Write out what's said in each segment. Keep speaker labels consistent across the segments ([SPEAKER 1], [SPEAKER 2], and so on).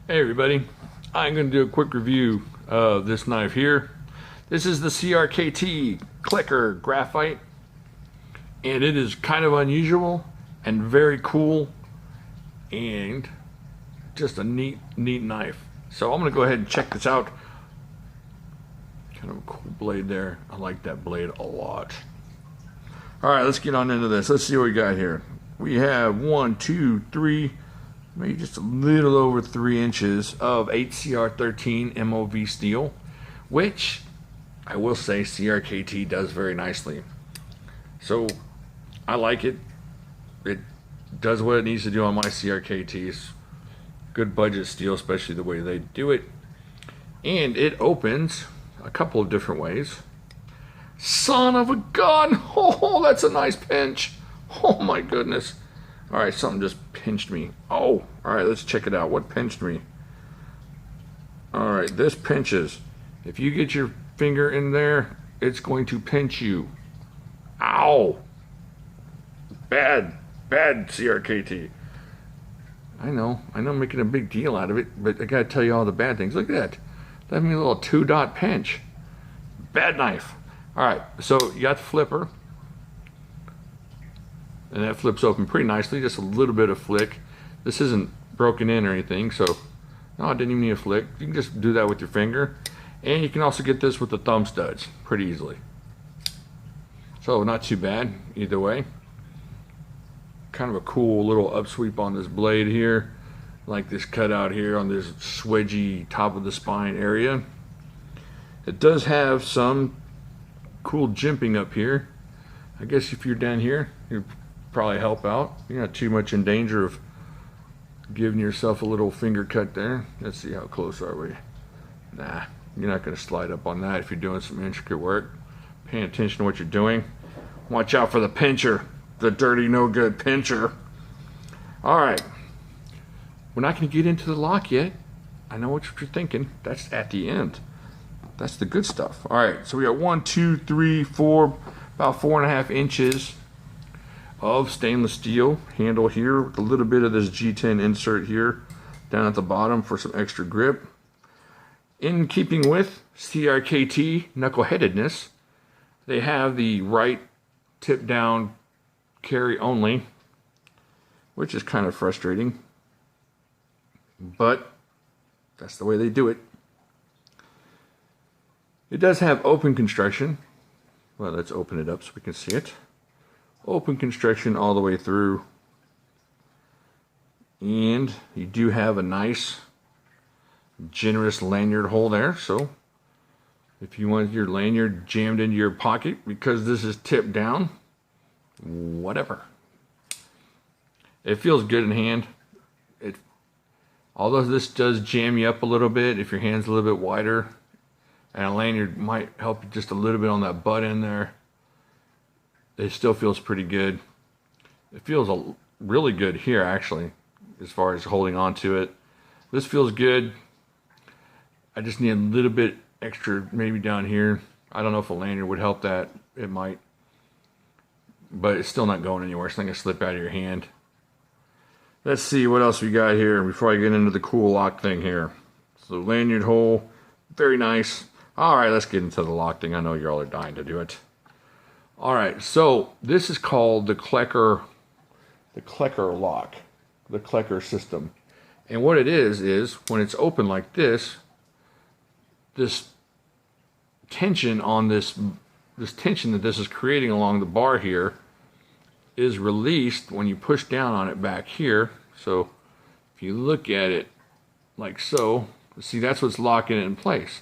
[SPEAKER 1] Hey everybody, I'm going to do a quick review of this knife here. This is the CRKT Klecker Graphite, and it is kind of unusual and very cool and just a neat knife. So I'm going to go ahead and check this out. Kind of a cool blade there. I like that blade a lot. Alright, let's get on into this. Let's see what we got here. We have 1, 2, 3, maybe just a little over 3 inches of HCR13 MOV steel, which I will say CRKT does very nicely. So I like it. It does what it needs to do on my CRKTs. Good budget steel, especially the way they do it. And it opens a couple of different ways. Son of a gun! Oh, that's a nice pinch. Oh my goodness. Alright, something just pinched me. Oh, alright, let's check it out. What pinched me? Alright, this pinches. If you get your finger in there, it's going to pinch you. Ow! Bad CRKT. I know I'm making a big deal out of it, but I gotta tell you all the bad things. Look at that. That means a little 2-dot pinch. Bad knife. Alright, so you got the flipper. And that flips open pretty nicely, just a little bit of flick. This isn't broken in or anything, so no, I didn't even need a flick. You can just do that with your finger. And you can also get this with the thumb studs pretty easily. So not too bad either way. Kind of a cool little upsweep on this blade here. Like this cutout here on this swedgy top of the spine area. It does have some cool jimping up here. I guess if you're down here, you'd probably help out. You're not too much in danger of giving yourself a little finger cut there. Let's see, how close are we? Nah, you're not going to slide up on that if you're doing some intricate work. Paying attention to what you're doing. Watch out for the pincher. The dirty, no good pincher. Alright. We're not going to get into the lock yet. I know what you're thinking. That's at the end. That's the good stuff. Alright, so we got 1, 2, 3, 4, about 4.5 inches of stainless steel handle here with a little bit of this G10 insert here down at the bottom for some extra grip. In keeping with CRKT knuckleheadedness, they have the right tip down carry only, which is kind of frustrating, but that's the way they do it. It does have open construction. Well, let's open it up so we can see it. Open construction all the way through. And you do have a nice, generous lanyard hole there. So if you want your lanyard jammed into your pocket because this is tipped down, whatever. It feels good in hand. Although this does jam you up a little bit if your hand's a little bit wider. And a lanyard might help you just a little bit on that butt end there. It still feels pretty good. It feels really good here actually, as far as holding on to it. This feels good. I just need a little bit extra maybe down here. I don't know if a lanyard would help that. It might. But it's still not going anywhere. It's not going to slip out of your hand. Let's see what else we got here before I get into the cool lock thing here. So lanyard hole, very nice. Alright, let's get into the lock thing. I know you all are dying to do it. Alright, so this is called the Klecker lock. The Klecker system. And what it is when it's open like this tension on this tension that this is creating along the bar here is released when you push down on it back here. So if you look at it like so, see, that's what's locking it in place,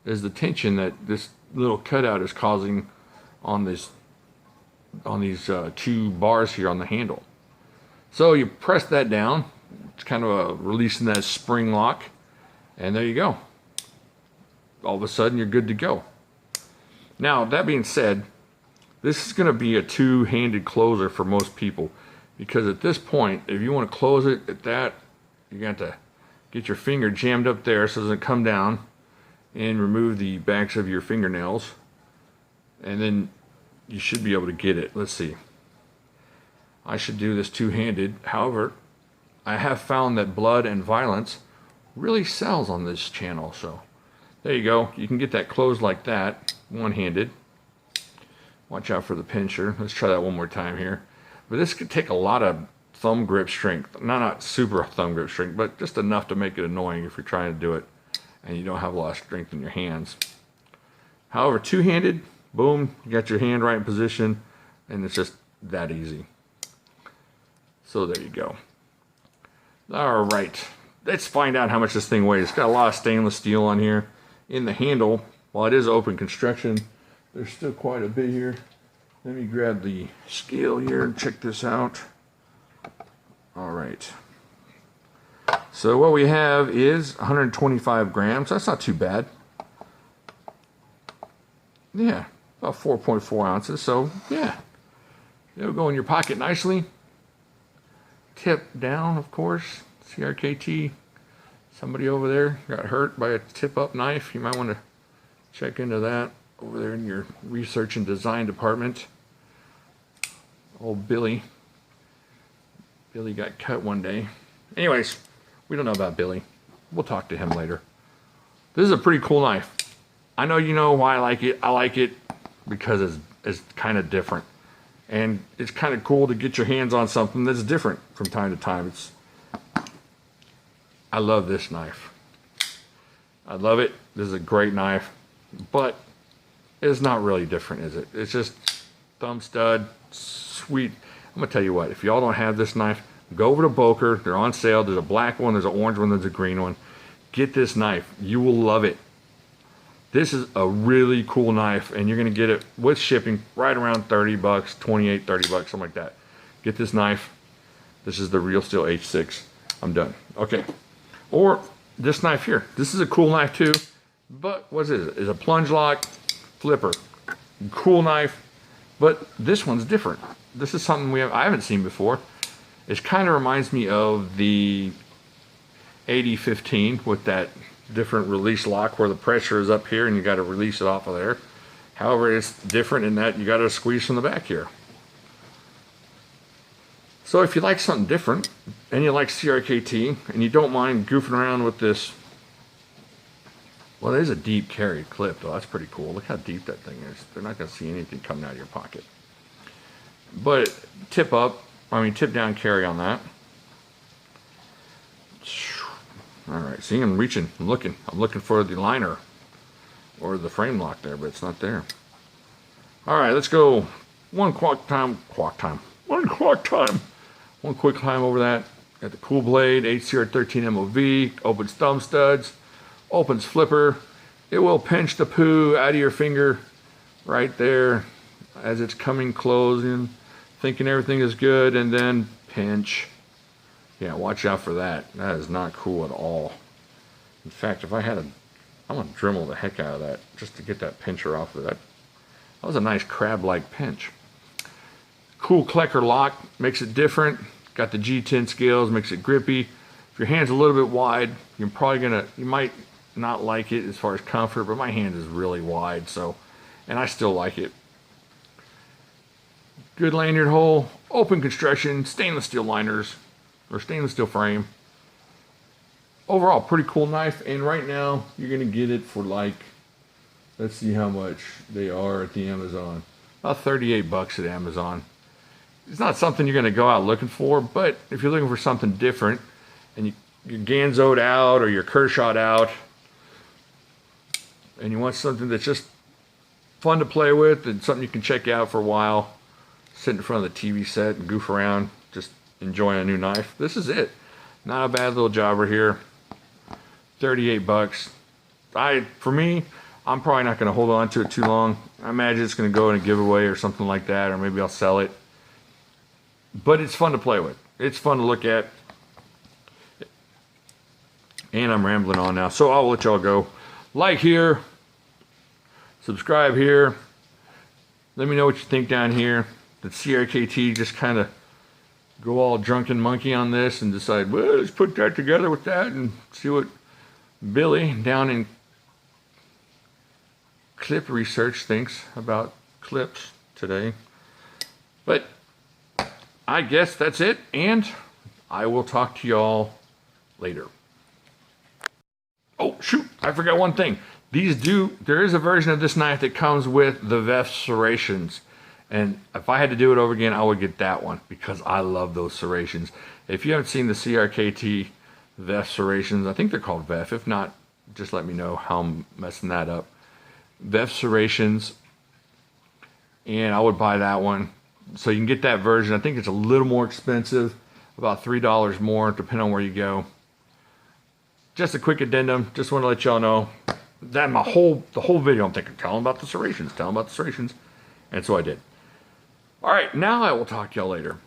[SPEAKER 1] is the tension that this little cutout is causing on these 2 bars here on the handle. So you press that down. It's kind of releasing that spring lock, and there you go. All of a sudden you're good to go. Now that being said, this is going to be a 2-handed closer for most people, because at this point, if you want to close it at that, you got to get your finger jammed up there so it doesn't come down, and remove the backs of your fingernails, and then you should be able to get it. Let's see. I should do this two-handed. However, I have found that blood and violence really sells on this channel. So there you go. You can get that closed like that, one-handed. Watch out for the pincher. Let's try that one more time here. But this could take a lot of thumb grip strength. Not super thumb grip strength, but just enough to make it annoying if you're trying to do it and you don't have a lot of strength in your hands. However, two-handed, boom, you got your hand right in position, and it's just that easy. So there you go. All right, let's find out how much this thing weighs. It's got a lot of stainless steel on here. In the handle, while it is open construction, there's still quite a bit here. Let me grab the scale here and check this out. All right. So what we have is 125 grams. That's not too bad. Yeah, about 4.4 ounces. So yeah, it'll go in your pocket nicely. Tip down, of course. CRKT. Somebody over there got hurt by a tip-up knife. You might want to check into that over there in your research and design department. Old Billy. Billy got cut one day. Anyways, we don't know about Billy. We'll talk to him later. This is a pretty cool knife. I know you know why I like it. I like it because it's kind of different. And it's kind of cool to get your hands on something that's different from time to time. I love this knife. I love it. This is a great knife. But it's not really different, is it? It's just thumb stud, sweet. I'm going to tell you what. If y'all don't have this knife, go over to Boker. They're on sale. There's a black one. There's an orange one. There's a green one. Get this knife. You will love it. This is a really cool knife, and you're going to get it with shipping right around 30 bucks, 28, 30 bucks, something like that. Get this knife. This is the Real Steel H6. I'm done. Okay. Or this knife here. This is a cool knife too, but what is it? It's a plunge lock flipper. Cool knife, but this one's different. This is something I haven't seen before. It kind of reminds me of the 8015 with that different release lock where the pressure is up here and you got to release it off of there. However, it's different in that you got to squeeze from the back here. So if you like something different and you like CRKT and you don't mind goofing around with this, well, it is a deep carried clip though. That's pretty cool. Look how deep that thing is. They're not going to see anything coming out of your pocket. But tip down carry on that. All right, see, I'm reaching, I'm looking for the liner or the frame lock there, but it's not there. All right, let's go one quick time over that. Got the cool blade, HCR13 MOV, opens thumb studs, opens flipper. It will pinch the poo out of your finger right there as it's coming closing, thinking everything is good, and then pinch. Yeah, watch out for that. That is not cool at all. In fact, if I had I'm gonna Dremel the heck out of that just to get that pincher off of that. That was a nice crab-like pinch. Cool Klecker lock, makes it different. Got the G10 scales, makes it grippy. If your hand's a little bit wide, you might not like it as far as comfort, but my hand is really wide, so, and I still like it. Good lanyard hole, open construction, stainless steel liners, or stainless steel frame. Overall, pretty cool knife, and right now you're gonna get it for like, let's see how much they are at the Amazon. About 38 bucks at Amazon. It's not something you're gonna go out looking for, but if you're looking for something different and you're Ganzo'd out or you're Kershaw'd out and you want something that's just fun to play with and something you can check out for a while, sit in front of the TV set and goof around, just enjoying a new knife, this is it. Not a bad little jobber here. 38 bucks. For me, I'm probably not going to hold on to it too long. I imagine it's going to go in a giveaway or something like that, or maybe I'll sell it. But it's fun to play with. It's fun to look at. And I'm rambling on now, so I'll let y'all go. Like here, subscribe here. Let me know what you think down here. Did CRKT just kind of go all drunken monkey on this and decide, well, let's put that together with that and see what Billy down in clip research thinks about clips today. But I guess that's it, and I will talk to y'all later. Oh, shoot, I forgot one thing. There is a version of this knife that comes with the VEF serrations. And if I had to do it over again, I would get that one because I love those serrations. If you haven't seen the CRKT VEF serrations, I think they're called VEF. If not, just let me know how I'm messing that up. VEF serrations, and I would buy that one. So you can get that version. I think it's a little more expensive, about $3 more, depending on where you go. Just a quick addendum. Just want to let y'all know that the whole video I'm thinking, tell them about the serrations, tell them about the serrations. And so I did. All right, now I will talk to y'all later.